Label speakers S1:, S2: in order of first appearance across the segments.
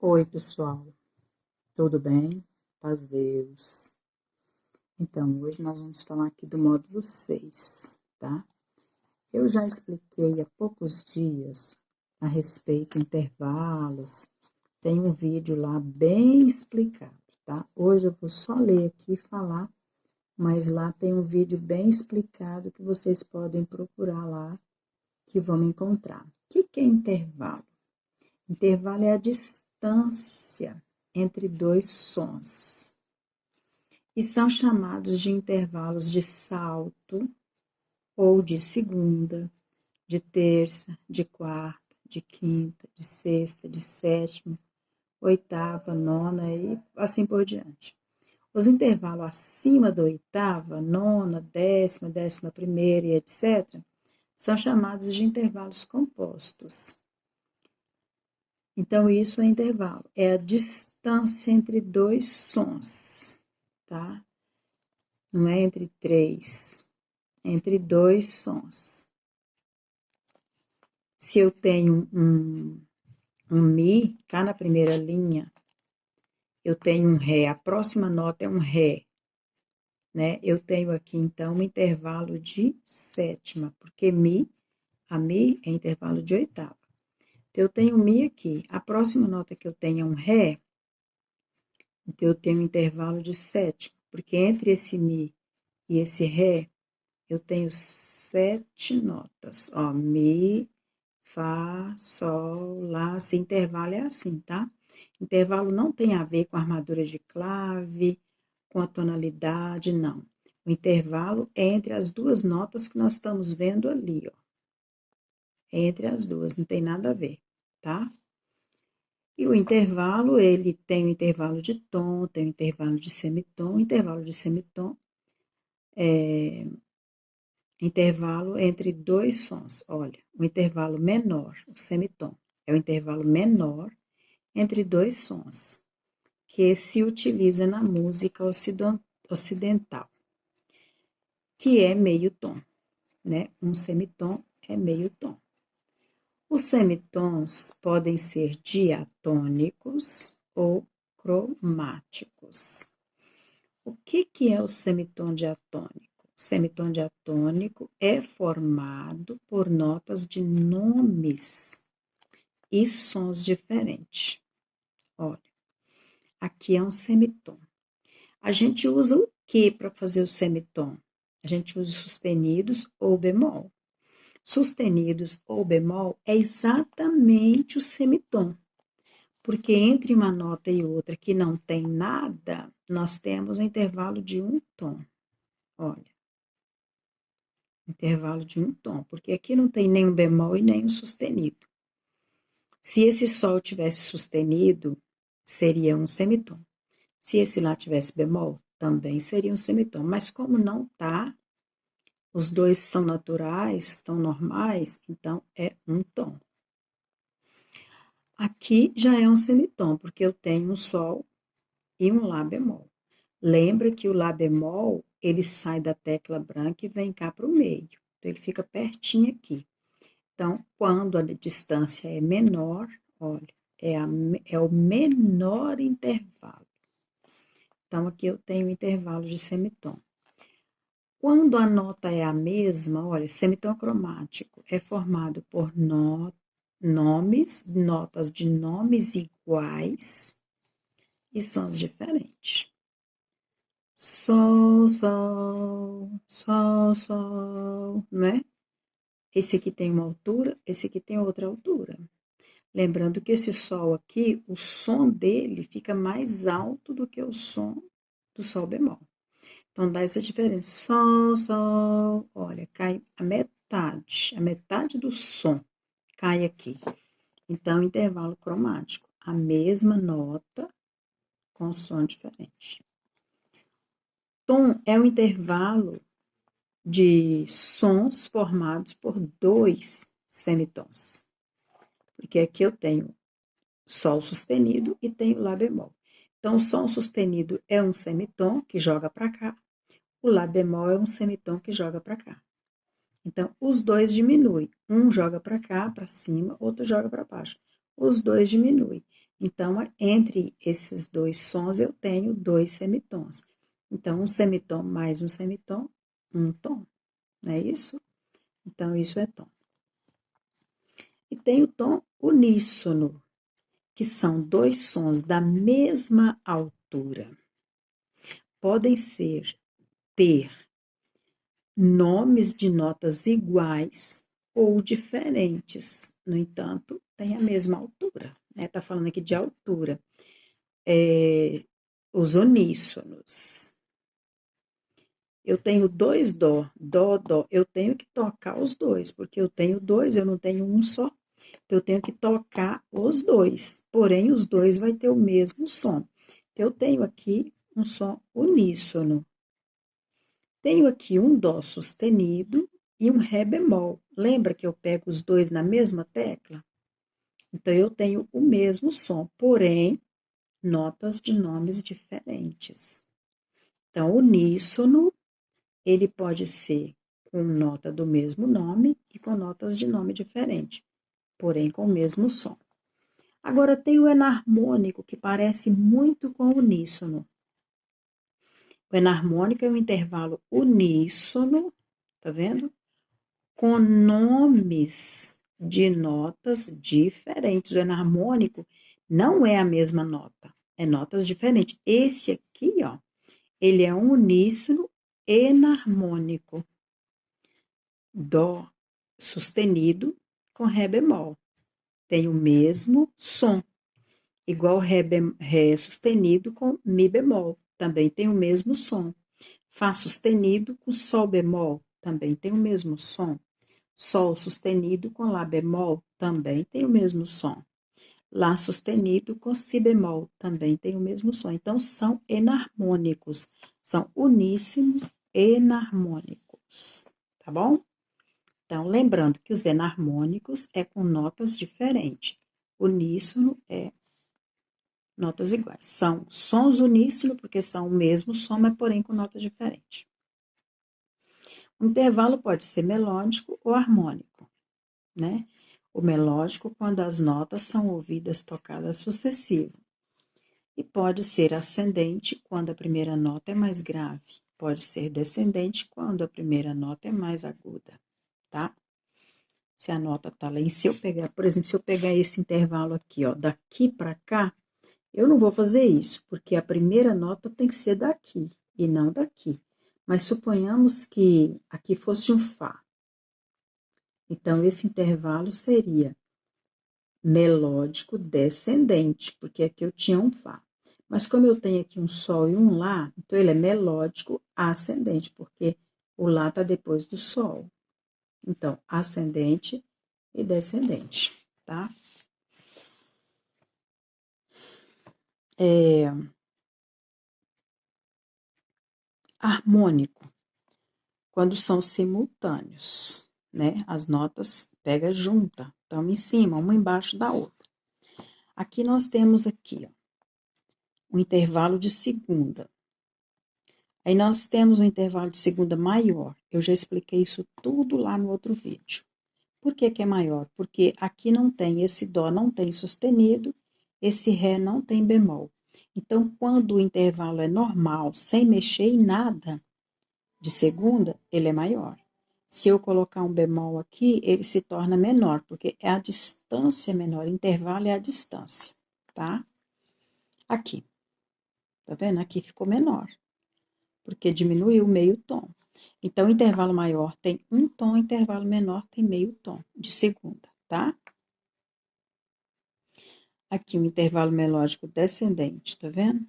S1: Oi, pessoal, tudo bem? Paz Deus. Então, hoje nós vamos falar aqui do módulo 6, tá? Eu já expliquei há poucos dias a respeito de intervalos, tem um vídeo lá bem explicado, tá? Hoje eu vou só ler aqui e falar, mas lá tem um vídeo bem explicado que vocês podem procurar lá, que vão encontrar. O que é intervalo? Intervalo é a distância entre dois sons, e são chamados de intervalos de salto, ou de segunda, de terça, de quarta, de quinta, de sexta, de sétima, oitava, nona e assim por diante. Os intervalos acima da oitava, nona, décima, 11ª e etc., são chamados de intervalos compostos. Então, isso é intervalo, é a distância entre dois sons, tá? Não é entre três, é entre dois sons. Se eu tenho um Mi, cá na primeira linha, eu tenho um Ré, a próxima nota é um Ré, né? Eu tenho aqui, então, um intervalo de sétima, porque a Mi é intervalo de oitava. Então, eu tenho um Mi aqui, a próxima nota que eu tenho é um Ré, então eu tenho um intervalo de sétima, porque entre esse Mi e esse Ré, eu tenho 7 notas, ó, Mi, Fá, Sol, Lá, esse intervalo é assim, tá? Intervalo não tem a ver com a armadura de clave, com a tonalidade, não. O intervalo é entre as duas notas que nós estamos vendo ali, ó. É entre as duas, não tem nada a ver, tá? E o intervalo, ele tem o intervalo de tom, tem o intervalo de semitom. O intervalo de semitom é intervalo entre dois sons. Olha, o intervalo menor, o semitom, é o intervalo menor entre dois sons, que se utiliza na música ocidental, que é meio tom, né? Um semitom é meio tom. Os semitons podem ser diatônicos ou cromáticos. O que é o semitom diatônico? O semitom diatônico é formado por notas de nomes e sons diferentes. Olha, aqui é um semitom. A gente usa o que para fazer o semitom? A gente usa sustenidos ou bemol. Sustenidos ou bemol é exatamente o semitom, porque entre uma nota e outra que não tem nada, nós temos um intervalo de um tom. Olha, intervalo de um tom, porque aqui não tem nem um bemol e nem um sustenido. Se esse sol tivesse sustenido, seria um semitom. Se esse lá tivesse bemol, também seria um semitom. Mas como não tá, os dois são naturais, estão normais, então é um tom. Aqui já é um semitom, porque eu tenho um sol e um lá bemol. Lembra que o lá bemol, ele sai da tecla branca e vem cá para o meio. Então, ele fica pertinho aqui. Então, quando a distância é menor, olha, é o menor intervalo. Então, aqui eu tenho o intervalo de semitom. Quando a nota é a mesma, olha, semitom cromático é formado por notas de nomes iguais e sons diferentes. Sol, sol, sol, sol, né? Esse aqui tem uma altura, esse aqui tem outra altura. Lembrando que esse sol aqui, o som dele fica mais alto do que o som do sol bemol. Então, dá essa diferença. Sol, sol, olha, cai a metade do som cai aqui. Então, intervalo cromático, a mesma nota com som diferente. Tom é o intervalo de sons formados por dois semitons. Porque aqui eu tenho sol sustenido e tenho lá bemol. Então, o som sustenido é um semitom que joga para cá. O lá bemol é um semitom que joga para cá. Então, os dois diminuem. Um joga para cá, para cima, outro joga para baixo. Os dois diminuem. Então, entre esses dois sons, eu tenho dois semitons. Então, um semitom mais um semitom, um tom. Não é isso? Então, isso é tom. E tem o tom uníssono, que são dois sons da mesma altura. Podem ter nomes de notas iguais ou diferentes, no entanto, tem a mesma altura, né? Tá falando aqui de altura. Os uníssonos. Eu tenho dois dó, dó, dó. Eu tenho que tocar os dois, porque eu tenho dois, eu não tenho um só. Então, eu tenho que tocar os dois. Porém, os dois vai ter o mesmo som. Então, eu tenho aqui um som uníssono. Tenho aqui um dó sustenido e um ré bemol. Lembra que eu pego os dois na mesma tecla? Então, eu tenho o mesmo som, porém, notas de nomes diferentes. Então, uníssono, ele pode ser com nota do mesmo nome e com notas de nome diferente, porém com o mesmo som. Agora, tem o enarmônico, que parece muito com o uníssono. O enarmônico é um intervalo uníssono, tá vendo? Com nomes de notas diferentes. O enarmônico não é a mesma nota, é notas diferentes. Esse aqui, ó, ele é um uníssono enarmônico. Dó sustenido com ré bemol. Tem o mesmo som, igual ré sustenido com mi bemol. Também tem o mesmo som. Fá sustenido com sol bemol. Também tem o mesmo som. Sol sustenido com lá bemol também tem o mesmo som. Lá sustenido com si bemol também tem o mesmo som. Então, são enarmônicos, são uníssimos enarmônicos, tá bom? Então, lembrando que os enarmônicos é com notas diferentes. Uníssono é notas iguais. São sons uníssono, porque são o mesmo som, mas porém com notas diferentes. O intervalo pode ser melódico ou harmônico, né? O melódico, quando as notas são ouvidas tocadas sucessivo. E pode ser ascendente, quando a primeira nota é mais grave. Pode ser descendente, quando a primeira nota é mais aguda, tá? Se a nota tá lá. E se eu pegar, por exemplo, se eu pegar esse intervalo aqui, ó, daqui para cá, eu não vou fazer isso, porque a primeira nota tem que ser daqui e não daqui. Mas suponhamos que aqui fosse um Fá. Então, esse intervalo seria melódico descendente, porque aqui eu tinha um Fá. Mas como eu tenho aqui um Sol e um Lá, então ele é melódico ascendente, porque o Lá está depois do Sol. Então, ascendente e descendente, tá? Harmônico, quando são simultâneos, né? As notas pega junta, estão em cima, uma embaixo da outra. Aqui nós temos aqui, ó, um intervalo de segunda. Aí nós temos um intervalo de segunda maior. Eu já expliquei isso tudo lá no outro vídeo. Por que que é maior? Porque aqui não tem esse dó, não tem sustenido, esse ré não tem bemol. Então, quando o intervalo é normal, sem mexer em nada de segunda, ele é maior. Se eu colocar um bemol aqui, ele se torna menor, porque é a distância menor. Intervalo é a distância, tá? Aqui. Tá vendo? Aqui ficou menor, porque diminuiu meio tom. Então, intervalo maior tem um tom, intervalo menor tem meio tom de segunda, tá? Aqui o intervalo melódico descendente, tá vendo?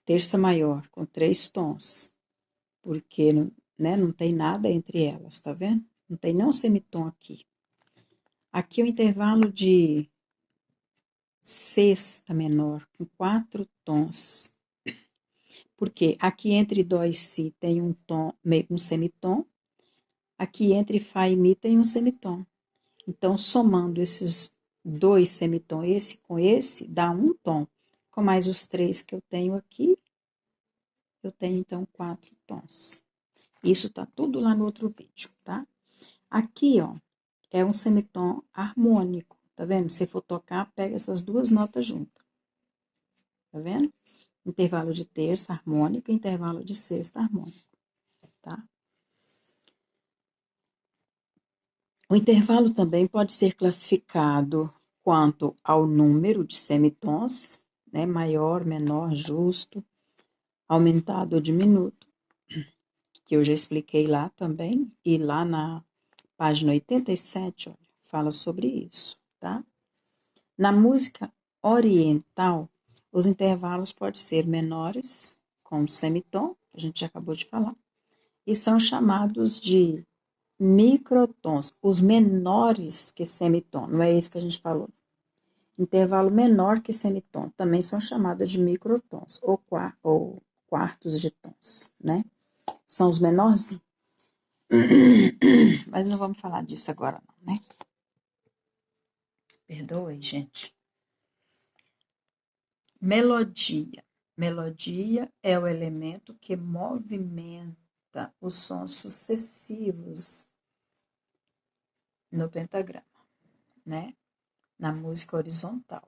S1: Terça maior com 3 tons, porque né, não tem nada entre elas, tá vendo? Não tem nem um semitom aqui. Aqui o intervalo de sexta menor com 4 tons, porque aqui entre dó e si tem um tom, um semitom, aqui entre fá e mi tem um semitom. Então, somando esses dois semitons, esse com esse, dá um tom. Com mais os 3 que eu tenho aqui, eu tenho, então, 4 tons. Isso tá tudo lá no outro vídeo, tá? Aqui, ó, é um semitom harmônico, tá vendo? Se for tocar, pega essas duas notas juntas, tá vendo? Intervalo de terça harmônica, intervalo de sexta harmônica, tá? O intervalo também pode ser classificado quanto ao número de semitons, né? Maior, menor, justo, aumentado ou diminuto, que eu já expliquei lá também, e lá na página 87, olha, fala sobre isso, tá? Na música oriental, os intervalos podem ser menores, com semitom, que a gente já acabou de falar, e são chamados de microtons, os menores que semitom, não é esse que a gente falou. Intervalo menor que semitom, também são chamados de microtons, ou quartos de tons, né? São os menorzinhos. Mas não vamos falar disso agora, não, né? Perdoe, gente. Melodia. Melodia é o elemento que movimenta os sons sucessivos no pentagrama, né? Na música horizontal.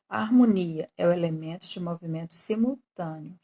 S1: A harmonia é o elemento de movimento simultâneo.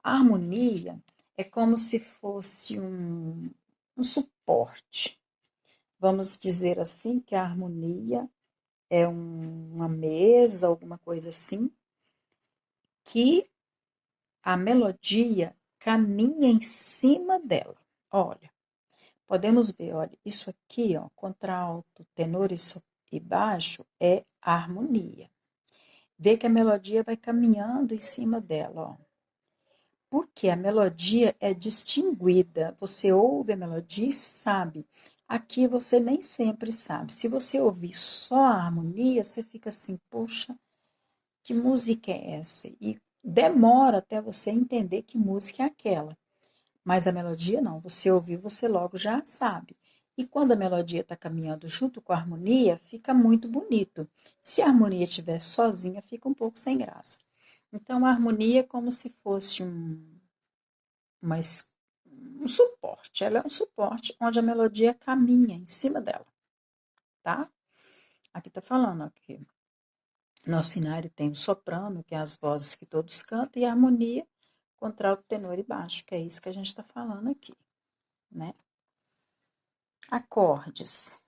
S1: A harmonia é como se fosse um suporte. Vamos dizer assim que a harmonia é uma mesa, alguma coisa assim, que a melodia caminha em cima dela. Olha, podemos ver, olha, isso aqui, ó, contralto, tenor e baixo é a harmonia. Vê que a melodia vai caminhando em cima dela, ó. Porque a melodia é distinguida. Você ouve a melodia e sabe. Aqui você nem sempre sabe. Se você ouvir só a harmonia, você fica assim, poxa, que música é essa? E demora até você entender que música é aquela. Mas a melodia não, você ouviu, você logo já sabe. E quando a melodia está caminhando junto com a harmonia, fica muito bonito. Se a harmonia estiver sozinha, fica um pouco sem graça. Então, a harmonia é como se fosse uma, um suporte. Ela é um suporte onde a melodia caminha em cima dela, tá? Aqui está falando aqui. Nosso cenário tem o soprano, que é as vozes que todos cantam, e a harmonia, contralto, tenor e baixo, que é isso que a gente está falando aqui, né? Acordes.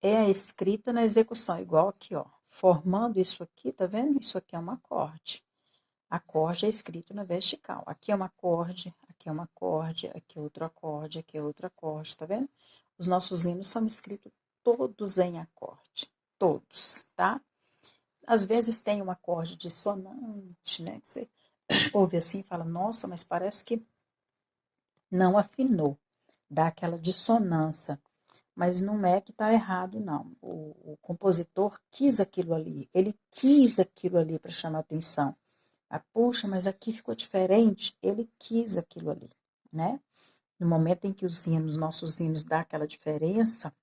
S1: É a escrita na execução, igual aqui, ó. Formando isso aqui, tá vendo? Isso aqui é um acorde. Acorde é escrito na vertical. Aqui é um acorde, aqui é um acorde, aqui é outro acorde, aqui é outro acorde, tá vendo? Os nossos hinos são escritos todos em acorde. Todos, tá? Às vezes tem um acorde dissonante, né? Que você ouve assim e fala, nossa, mas parece que não afinou. Dá aquela dissonância. Mas não é que está errado, não. O compositor quis aquilo ali. Ele quis aquilo ali para chamar atenção. Ah, puxa, mas aqui ficou diferente. Ele quis aquilo ali, né? No momento em que os hinos, nossos hinos, dá aquela diferença,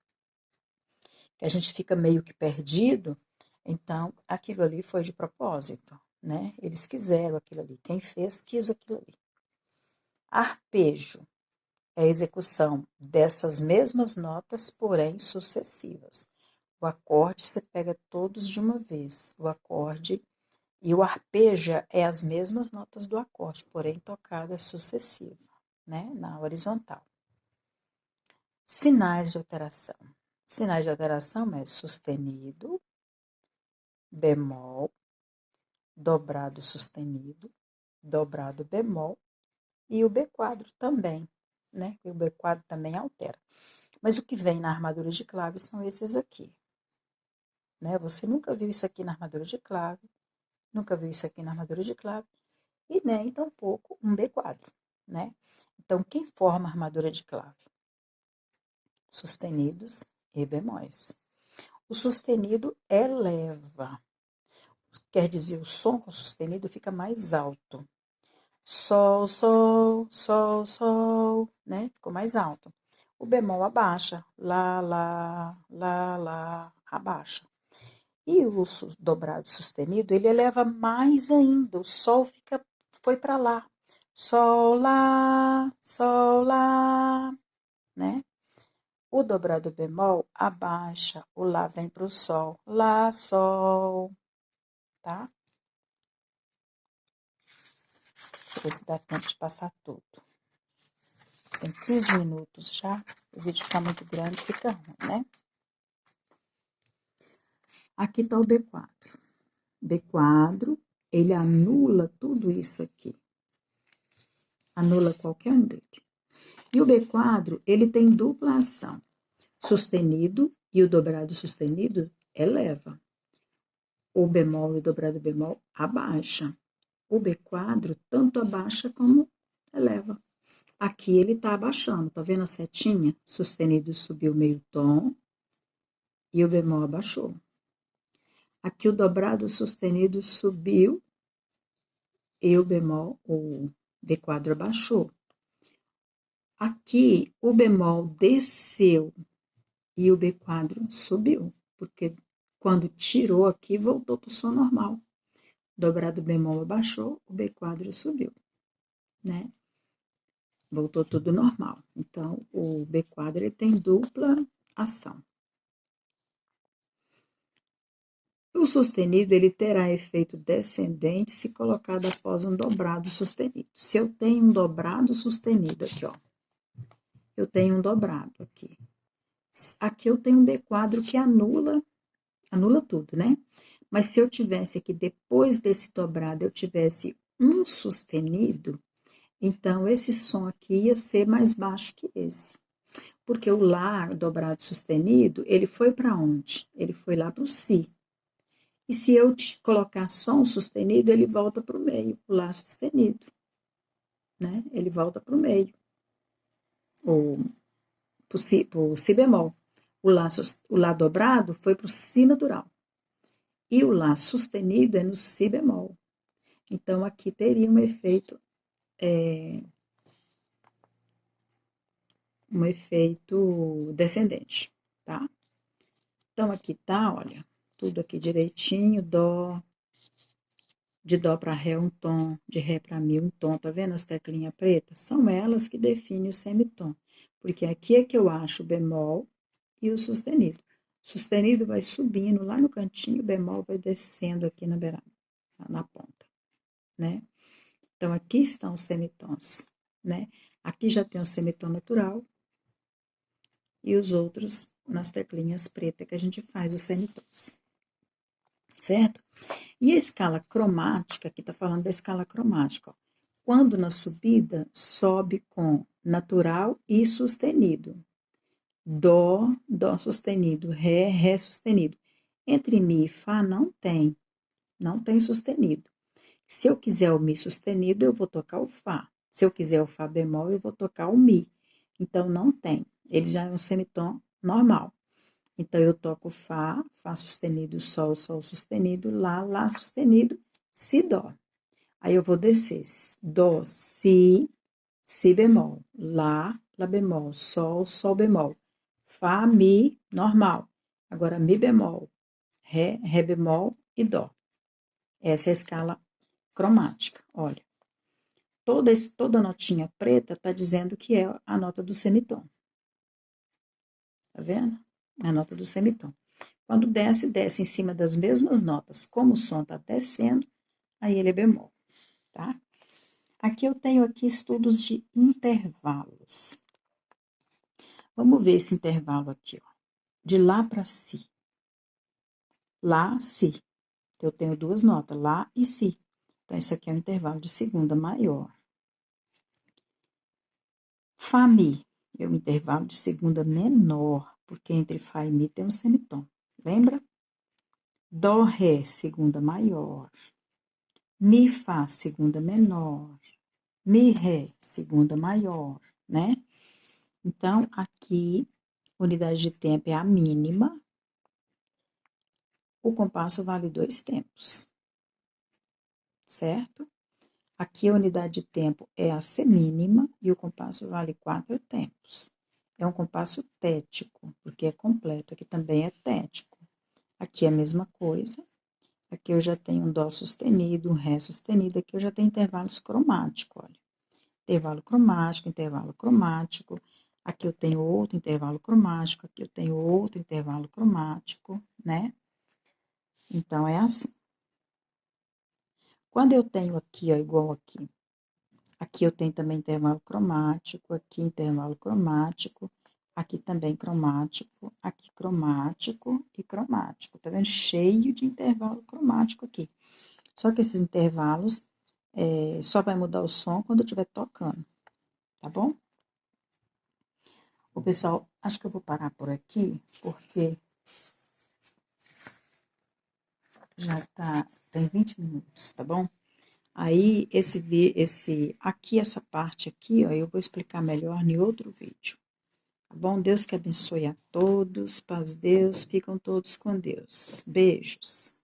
S1: que a gente fica meio que perdido, então aquilo ali foi de propósito, né? Eles quiseram aquilo ali. Quem fez, quis aquilo ali. Arpejo é a execução dessas mesmas notas, porém sucessivas. O acorde você pega todos de uma vez. O acorde e o arpejo é as mesmas notas do acorde, porém tocada sucessiva, né? Na horizontal. Sinais de alteração. Sinais de alteração é sustenido, bemol, dobrado sustenido, dobrado bemol e o B quadro também, né? O B quadro também altera. Mas o que vem na armadura de clave são esses aqui, né? Você nunca viu isso aqui na armadura de clave, nunca viu isso aqui na armadura de clave e nem tampouco um B quadro, né? Então, quem forma a armadura de clave? Sustenidos e bemóis. O sustenido eleva, quer dizer, o som com sustenido fica mais alto. Sol, sol, sol, sol, né? Ficou mais alto. O bemol abaixa, lá, lá, lá, lá, abaixa. E o dobrado sustenido, ele eleva mais ainda, o sol foi para lá. sol, lá, né? O dobrado bemol abaixa, o lá vem para o sol, lá, sol, tá? Deixa eu ver se dá tempo de passar tudo. Tem 15 minutos já, o vídeo fica muito grande, fica ruim, né? Aqui tá o B4. B4, ele anula tudo isso aqui. Anula qualquer um dele. E o B4, ele tem dupla ação. Sustenido e o dobrado sustenido eleva. O bemol e o dobrado bemol abaixa. O B4 tanto abaixa como eleva. Aqui ele tá abaixando, tá vendo a setinha? Sustenido subiu meio tom e o bemol abaixou. Aqui o dobrado sustenido subiu e o bemol, o B4 abaixou. Aqui o bemol desceu e o B4 subiu, porque quando tirou aqui, voltou para o som normal. Dobrado bemol abaixou, o B4 subiu, né? Voltou tudo normal. Então, o B4 ele tem dupla ação. O sustenido ele terá efeito descendente se colocado após um dobrado sustenido. Se eu tenho um dobrado sustenido aqui, ó. Eu tenho um dobrado aqui. Aqui eu tenho um B4 que anula tudo, né? Mas se eu tivesse aqui, depois desse dobrado, eu tivesse um sustenido, então esse som aqui ia ser mais baixo que esse. Porque o lá dobrado sustenido, ele foi para onde? Ele foi lá para o si. E se eu colocar só um sustenido, ele volta para o meio, o lá sustenido, né? Ele volta para o meio, ou para o si bemol. O lá dobrado foi para o si natural. E o lá sustenido é no si bemol. Então, aqui teria um efeito descendente, tá? Então, aqui tá, olha, tudo aqui direitinho, dó, de dó para ré um tom, de ré para mi um tom, tá vendo as teclinhas pretas? São elas que definem o semitom, porque aqui é que eu acho o bemol e o sustenido. O sustenido vai subindo lá no cantinho, o bemol vai descendo aqui na beirada, na ponta, né? Então, aqui estão os semitons, né? Aqui já tem o semitom natural e os outros nas teclinhas pretas que a gente faz os semitons, certo? E a escala cromática, aqui tá falando da escala cromática, ó. Quando na subida, sobe com natural e sustenido. Dó, dó sustenido, ré, ré sustenido. Entre mi e fá não tem sustenido. Se eu quiser o mi sustenido, eu vou tocar o fá. Se eu quiser o fá bemol, eu vou tocar o mi. Então, não tem. Ele já é um semitom normal. Então, eu toco fá, fá sustenido, sol, sol sustenido, lá sustenido, si, dó. Aí eu vou descer, dó, si bemol, lá bemol, sol bemol, fá, mi, normal. Agora, mi bemol, ré bemol e dó. Essa é a escala cromática, olha. Toda notinha preta está dizendo que é a nota do semitom. Tá vendo? A nota do semitom. Quando desce em cima das mesmas notas. Como o som está descendo, aí ele é bemol, tá? Aqui eu tenho aqui estudos de intervalos. Vamos ver esse intervalo aqui, ó. De lá para si. Lá, si. Eu tenho duas notas, lá e si. Então, isso aqui é um intervalo de segunda maior. Fá, mi. É um intervalo de segunda menor, porque entre fá e mi tem um semitom. Lembra? Dó, ré, segunda maior. Mi, fá, segunda menor. Mi, ré, segunda maior, né? Então, aqui, unidade de tempo é a mínima. O compasso vale 2 tempos, certo? Aqui, a unidade de tempo é a semínima e o compasso vale 4 tempos. É um compasso tético, porque é completo. Aqui também é tético. Aqui é a mesma coisa. Aqui eu já tenho um dó sustenido, um ré sustenido. Aqui eu já tenho intervalos cromáticos, olha. intervalo cromático. Aqui eu tenho outro intervalo cromático, aqui eu tenho outro intervalo cromático, né? Então, é assim. Quando eu tenho aqui, ó, igual aqui, aqui eu tenho também intervalo cromático, aqui intervalo cromático, aqui também cromático, aqui cromático e cromático. Tá vendo? Cheio de intervalo cromático aqui. Só que esses intervalos só vai mudar o som quando eu estiver tocando, tá bom? Ô, pessoal, acho que eu vou parar por aqui, porque já tem 20 minutos, tá bom? Aí, aqui, essa parte aqui, ó, eu vou explicar melhor em outro vídeo. Tá bom? Deus que abençoe a todos, paz Deus, ficam todos com Deus. Beijos.